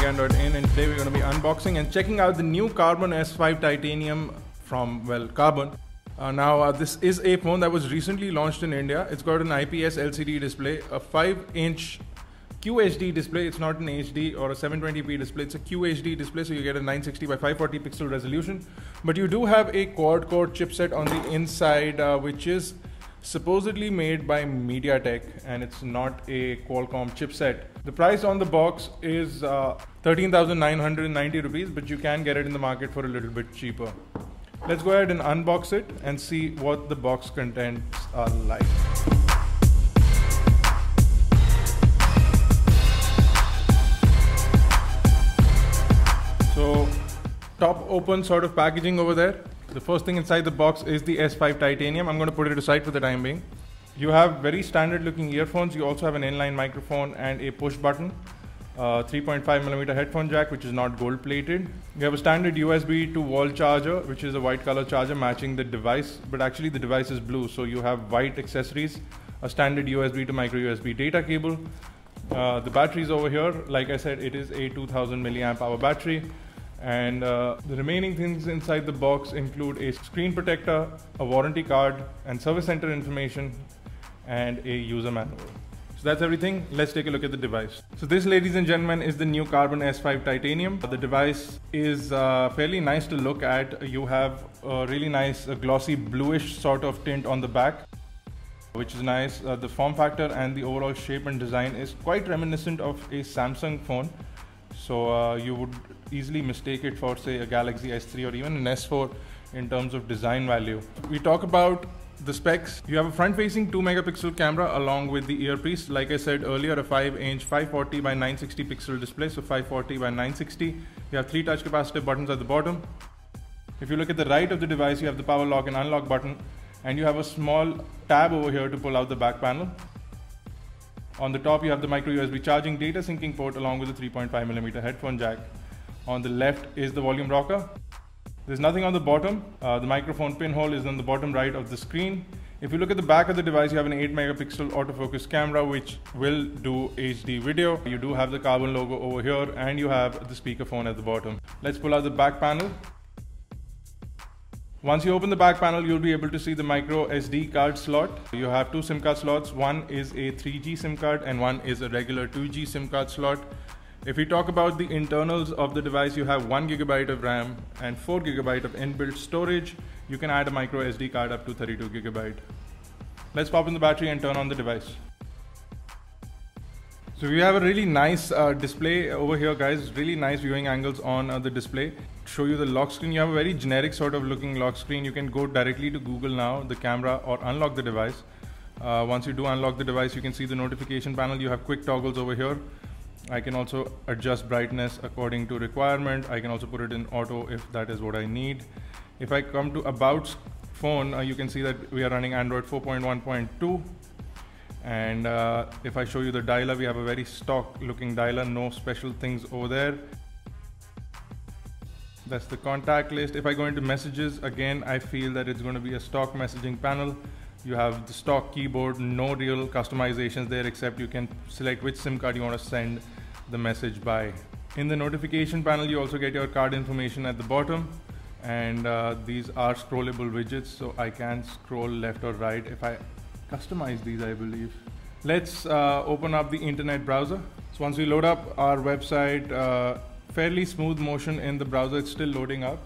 iGyaan.in, and today we're going to be unboxing and checking out the new Karbonn S5 Titanium from, well, Karbonn. This is a phone that was recently launched in India. It's got an IPS LCD display, a 5-inch QHD display. It's not an HD or a 720p display, it's a QHD display, so you get a 960 by 540 pixel resolution. But you do have a quad-core chipset on the inside, which is supposedly made by MediaTek, and it's not a Qualcomm chipset. The price on the box is 13,990 rupees, but you can get it in the market for a little bit cheaper. Let's go ahead and unbox it and see what the box contents are like. So, top open sort of packaging over there. The first thing inside the box is the S5 Titanium. I'm going to put it aside for the time being. You have very standard looking earphones. You also have an inline microphone and a push button. 3.5mm headphone jack, which is not gold plated. You have a standard USB to wall charger, which is a white color charger matching the device, but actually the device is blue, so you have white accessories. A standard USB to micro USB data cable. The battery is over here. Like I said, it is a 2000 milliamp hour battery. And the remaining things inside the box include a screen protector, a warranty card, and service center information, and a user manual. So that's everything. Let's take a look at the device. So this, ladies and gentlemen, is the new Karbonn S5 Titanium. The device is fairly nice to look at. You have a really nice glossy bluish sort of tint on the back, which is nice. The form factor and the overall shape and design is quite reminiscent of a Samsung phone. So you would easily mistake it for, say, a Galaxy S3 or even an S4 in terms of design value. We talk about the specs. You have a front-facing 2-megapixel camera along with the earpiece. Like I said earlier, a 5-inch 540 by 960 pixel display, so 540 by 960. You have 3 touch capacitive buttons at the bottom. If you look at the right of the device, you have the power lock and unlock button, and you have a small tab over here to pull out the back panel. On the top, you have the micro USB charging data syncing port along with a 3.5mm headphone jack. On the left is the volume rocker. There's nothing on the bottom. The microphone pinhole is on the bottom right of the screen. If you look at the back of the device, you have an 8-megapixel autofocus camera which will do HD video. You do have the Karbonn logo over here, and you have the speakerphone at the bottom. Let's pull out the back panel. Once you open the back panel, you'll be able to see the micro SD card slot. You have 2 SIM card slots. One is a 3G SIM card and one is a regular 2G SIM card slot. If we talk about the internals of the device, you have 1GB of RAM and 4GB of inbuilt storage. You can add a micro SD card up to 32GB. Let's pop in the battery and turn on the device. So we have a really nice display over here, guys. Really nice viewing angles on the display. To show you the lock screen, you have a very generic sort of looking lock screen. You can go directly to Google Now, the camera, or unlock the device. Once you do unlock the device, you can see the notification panel. You have quick toggles over here. I can also adjust brightness according to requirement. I can also put it in auto if that is what I need. If I come to About phone, you can see that we are running Android 4.1.2. And if I show you the dialer, we have a very stock looking dialer, no special things over there. That's the contact list. If I go into messages, again, I feel that it's going to be a stock messaging panel. You have the stock keyboard, no real customizations there, except you can select which SIM card you want to send the message by. In the notification panel, you also get your card information at the bottom, and these are scrollable widgets, so I can scroll left or right if I customize these, I believe. Let's open up the internet browser. So once we load up our website, fairly smooth motion in the browser. It's still loading up,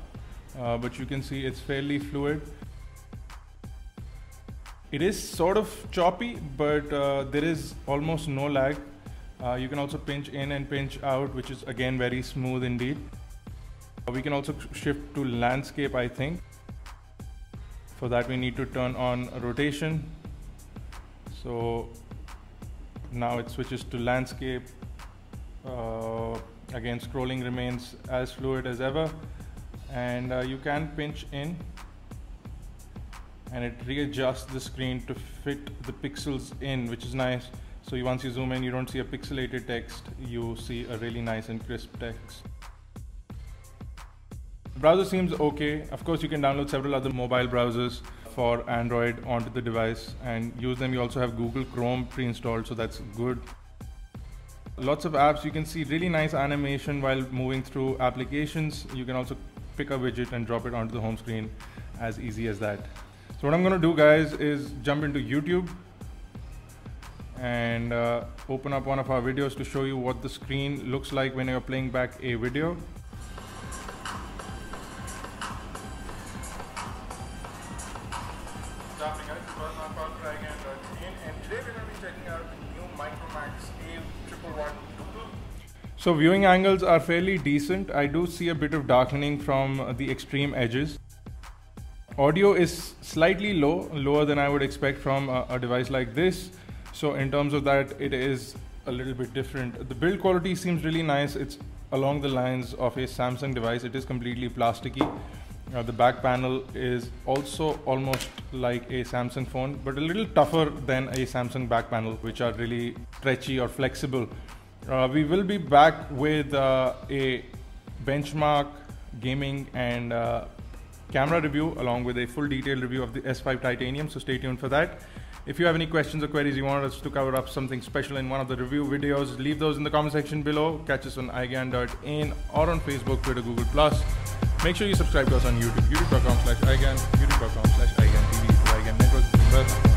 but you can see it's fairly fluid. It is sort of choppy, but there is almost no lag. You can also pinch in and pinch out, which is again very smooth indeed. We can also shift to landscape, I think. For that we need to turn on rotation. So now it switches to landscape. Again, scrolling remains as fluid as ever, and you can pinch in and it readjusts the screen to fit the pixels in, which is nice. So once you zoom in, you don't see a pixelated text, you see a really nice and crisp text. The browser seems okay. Of course, you can download several other mobile browsers for Android onto the device and use them. You also have Google Chrome pre-installed, so that's good. Lots of apps. You can see really nice animation while moving through applications. You can also pick a widget and drop it onto the home screen as easy as that. So what I'm going to do, guys, is jump into YouTube and open up one of our videos to show you what the screen looks like when you're playing back a video. So viewing angles are fairly decent. I do see a bit of darkening from the extreme edges. Audio is slightly lower than I would expect from a device like this. So in terms of that, it is a little bit different. The build quality seems really nice. It's along the lines of a Samsung device. It is completely plasticky. The back panel is also almost like a Samsung phone, but a little tougher than a Samsung back panel, which are really stretchy or flexible. We will be back with a benchmark gaming and camera review along with a full detailed review of the S5 Titanium, so stay tuned for that. If you have any questions or queries you want us to cover up something special in one of the review videos, leave those in the comment section below. Catch us on iGyaan.in or on Facebook, Twitter, Google+. Make sure you subscribe to us on YouTube, youtube.com/iGyaan, youtube.com/iGyaan TV, iGyaan Network.